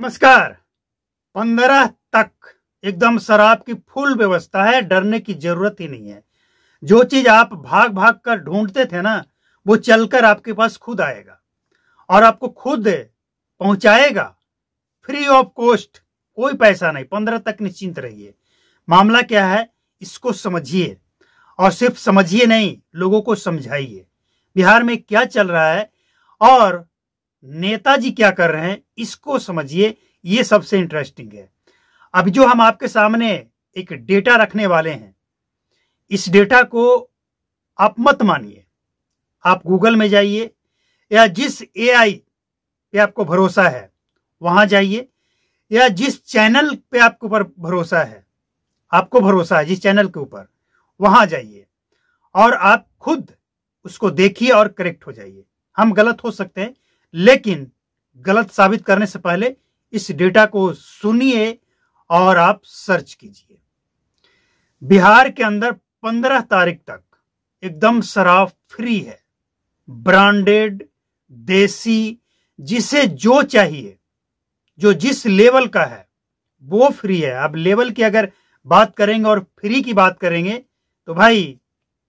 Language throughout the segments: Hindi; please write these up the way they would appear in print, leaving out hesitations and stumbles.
नमस्कार। 15 तक एकदम शराब की फुल व्यवस्था है, डरने की जरूरत ही नहीं है। जो चीज आप भाग भाग कर ढूंढते थे ना, वो चलकर आपके पास खुद आएगा और आपको खुद पहुंचाएगा, फ्री ऑफ कॉस्ट। कोई पैसा नहीं। 15 तक निश्चिंत रहिए। मामला क्या है, इसको समझिए और सिर्फ समझिए नहीं, लोगों को समझाइए। बिहार में क्या चल रहा है और नेताजी क्या कर रहे हैं, इसको समझिए। ये सबसे इंटरेस्टिंग है। अब जो हम आपके सामने एक डेटा रखने वाले हैं, इस डेटा को आप मत मानिए। आप गूगल में जाइए या जिस एआई पे आपको भरोसा है वहां जाइए, या जिस चैनल पे आपके ऊपर भरोसा है, जिस चैनल के ऊपर, वहां जाइए और आप खुद उसको देखिए और करेक्ट हो जाइए। हम गलत हो सकते हैं, लेकिन गलत साबित करने से पहले इस डेटा को सुनिए और आप सर्च कीजिए। बिहार के अंदर 15 तारीख तक एकदम शराब फ्री है, ब्रांडेड, देसी, जिसे जो चाहिए, जो जिस लेवल का है वो फ्री है। अब लेवल की अगर बात करेंगे और फ्री की बात करेंगे तो भाई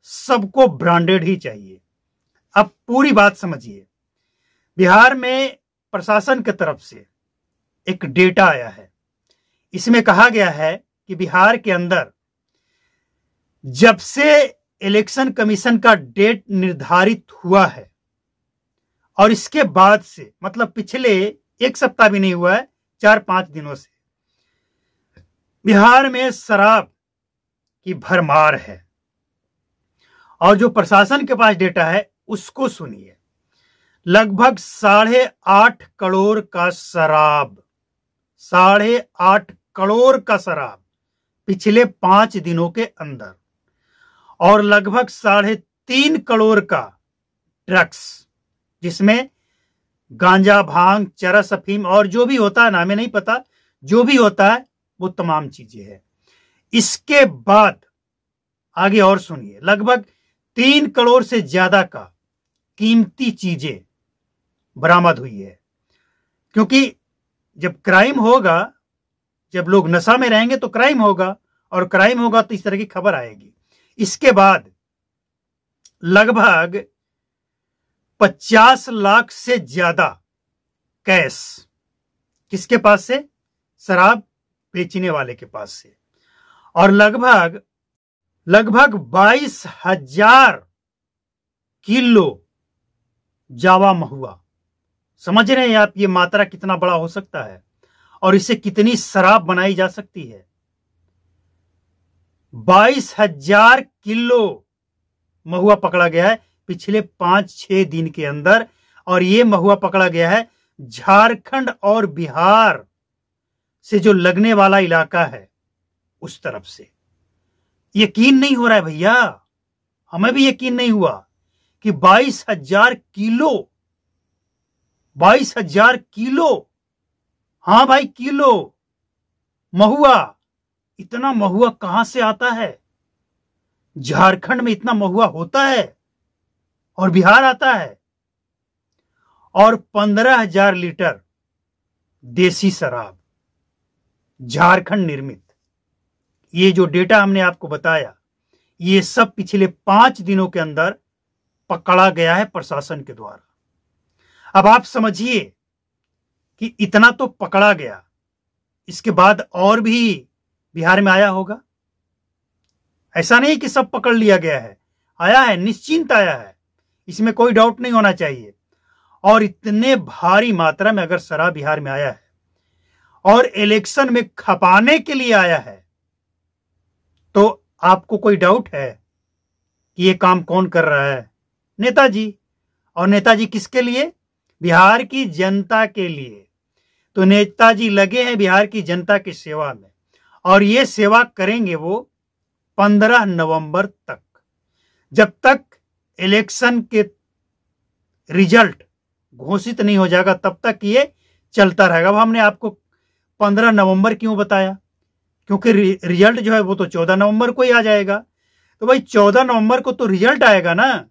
सबको ब्रांडेड ही चाहिए। अब पूरी बात समझिए। बिहार में प्रशासन की तरफ से एक डेटा आया है। इसमें कहा गया है कि बिहार के अंदर जब से इलेक्शन कमीशन का डेट निर्धारित हुआ है और इसके बाद से, मतलब पिछले एक सप्ताह भी नहीं हुआ है, 4-5 दिनों से बिहार में शराब की भरमार है। और जो प्रशासन के पास डेटा है उसको सुनिए। लगभग 8.5 करोड़ का शराब, 8.5 करोड़ का शराब पिछले 5 दिनों के अंदर, और लगभग 3.5 करोड़ का ड्रग्स, जिसमें गांजा, भांग, चरस, अफीम और जो भी होता है ना, हमें नहीं पता, जो भी होता है वो तमाम चीजें हैं। इसके बाद आगे और सुनिए, लगभग 3 करोड़ से ज्यादा का कीमती चीजें बरामद हुई है। क्योंकि जब क्राइम होगा, जब लोग नशा में रहेंगे तो क्राइम होगा, और क्राइम होगा तो इस तरह की खबर आएगी। इसके बाद लगभग 50 लाख से ज्यादा कैश, किसके पास से? शराब बेचने वाले के पास से। और लगभग 22,000 किलो जावा महुआ। समझ रहे हैं आप ये मात्रा कितना बड़ा हो सकता है और इससे कितनी शराब बनाई जा सकती है? 22,000 किलो महुआ पकड़ा गया है पिछले 5-6 दिन के अंदर, और ये महुआ पकड़ा गया है झारखंड और बिहार से जो लगने वाला इलाका है उस तरफ से। यकीन नहीं हो रहा है भैया, हमें भी यकीन नहीं हुआ कि 22,000 किलो, 22,000 किलो, हां भाई किलो महुआ। इतना महुआ कहां से आता है? झारखंड में इतना महुआ होता है और बिहार आता है। और 15,000 लीटर देसी शराब, झारखंड निर्मित। ये जो डेटा हमने आपको बताया, ये सब पिछले 5 दिनों के अंदर पकड़ा गया है प्रशासन के द्वारा। अब आप समझिए कि इतना तो पकड़ा गया, इसके बाद और भी बिहार में आया होगा। ऐसा नहीं कि सब पकड़ लिया गया है, आया है, निश्चिंत आया है, इसमें कोई डाउट नहीं होना चाहिए। और इतने भारी मात्रा में अगर शराब बिहार में आया है और इलेक्शन में खपाने के लिए आया है, तो आपको कोई डाउट है कि ये काम कौन कर रहा है? नेताजी। और नेताजी किसके लिए? बिहार की जनता के लिए। तो नेताजी लगे हैं बिहार की जनता की सेवा में, और ये सेवा करेंगे वो 15 नवंबर तक। जब तक इलेक्शन के रिजल्ट घोषित नहीं हो जाएगा तब तक ये चलता रहेगा। अब हमने आपको 15 नवंबर क्यों बताया? क्योंकि रिजल्ट जो है वो तो 14 नवंबर को ही आ जाएगा। तो भाई 14 नवंबर को तो रिजल्ट आएगा ना,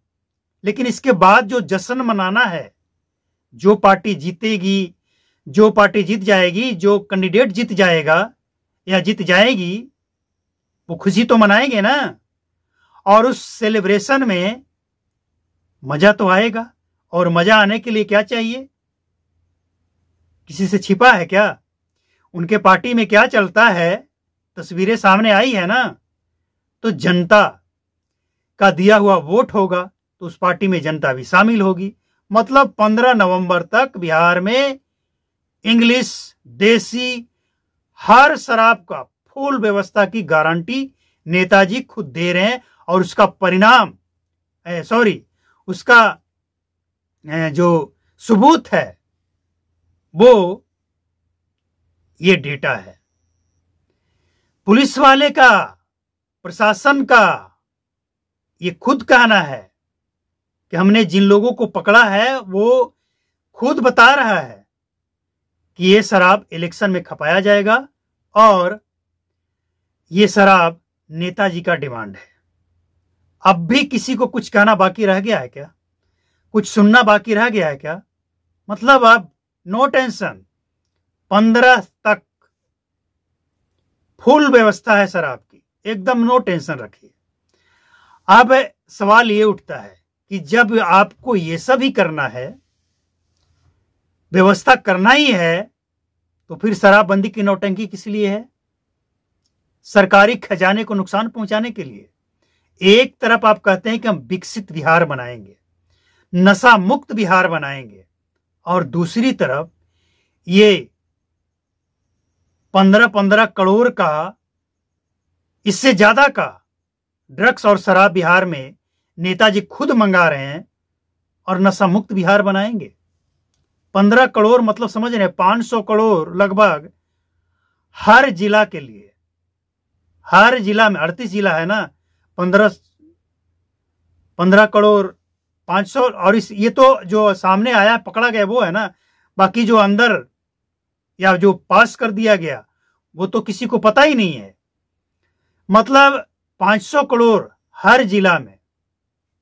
लेकिन इसके बाद जो जश्न मनाना है, जो पार्टी जीतेगी, जो पार्टी जीत जाएगी, जो कैंडिडेट जीत जाएगा या जीत जाएगी, वो खुशी तो मनाएंगे ना, और उस सेलिब्रेशन में मजा तो आएगा। और मजा आने के लिए क्या चाहिए? किसी से छिपा है क्या? उनके पार्टी में क्या चलता है, तस्वीरें सामने आई है ना। तो जनता का दिया हुआ वोट होगा तो उस पार्टी में जनता भी शामिल होगी। मतलब 15 नवंबर तक बिहार में इंग्लिश, देसी, हर शराब का फुल व्यवस्था की गारंटी नेताजी खुद दे रहे हैं। और उसका परिणाम, उसका जो सबूत है वो ये डेटा है। पुलिस वाले का, प्रशासन का ये खुद कहना है कि हमने जिन लोगों को पकड़ा है वो खुद बता रहा है कि ये शराब इलेक्शन में खपाया जाएगा और ये शराब नेताजी का डिमांड है। अब भी किसी को कुछ कहना बाकी रह गया है क्या? कुछ सुनना बाकी रह गया है क्या? मतलब अब नो टेंशन, 15 तक फुल व्यवस्था है शराब की, एकदम नो टेंशन रखिए। अब सवाल ये उठता है कि जब आपको ये सब ही करना है, व्यवस्था करना ही है, तो फिर शराबबंदी की नौटंकी किस लिए है? सरकारी खजाने को नुकसान पहुंचाने के लिए। एक तरफ आप कहते हैं कि हम विकसित बिहार बनाएंगे, नशा मुक्त बिहार बनाएंगे, और दूसरी तरफ ये 15-15 करोड़ का, इससे ज्यादा का ड्रग्स और शराब बिहार में नेताजी खुद मंगा रहे हैं और नशा मुक्त बिहार बनाएंगे। 15 करोड़ मतलब समझ रहे हैं, 500 करोड़ लगभग हर जिला के लिए। हर जिला में 38 जिला है ना, 15 करोड़ 500, और ये तो जो सामने आया पकड़ा गया वो है ना, बाकी जो अंदर या जो पास कर दिया गया वो तो किसी को पता ही नहीं है। मतलब 500 करोड़ हर जिला में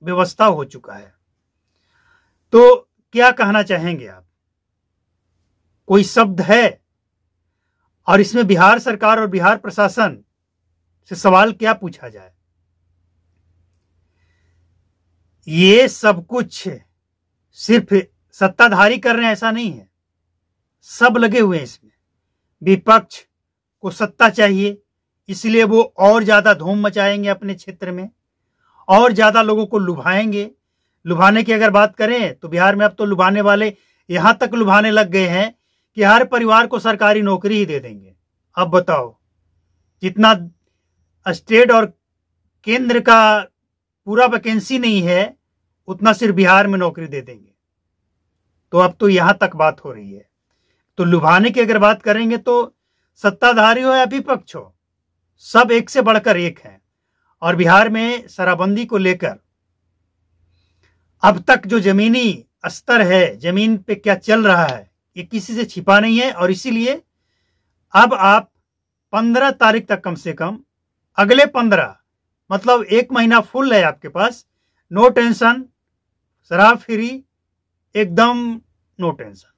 व्यवस्था हो चुका है। तो क्या कहना चाहेंगे आप? कोई शब्द है? और इसमें बिहार सरकार और बिहार प्रशासन से सवाल क्या पूछा जाए? ये सब कुछ सिर्फ सत्ताधारी कर रहे हैं ऐसा नहीं है, सब लगे हुए हैं इसमें। विपक्ष को सत्ता चाहिए, इसलिए वो और ज्यादा धूम मचाएंगे अपने क्षेत्र में, और ज्यादा लोगों को लुभाएंगे। लुभाने की अगर बात करें तो बिहार में अब तो लुभाने वाले यहां तक लुभाने लग गए हैं कि हर परिवार को सरकारी नौकरी ही दे देंगे। अब बताओ, जितना स्टेट और केंद्र का पूरा वैकेंसी नहीं है, उतना सिर्फ बिहार में नौकरी दे देंगे। तो अब तो यहां तक बात हो रही है। तो लुभाने की अगर बात करेंगे तो सत्ताधारी हो या विपक्ष हो, सब एक से बढ़कर एक हैं। और बिहार में शराबबंदी को लेकर अब तक जो जमीनी स्तर है, जमीन पे क्या चल रहा है, ये किसी से छिपा नहीं है। और इसीलिए अब आप 15 तारीख तक, कम से कम अगले 15, मतलब 1 महीना फुल है आपके पास। नो टेंशन, शराब फ्री, एकदम नो टेंशन।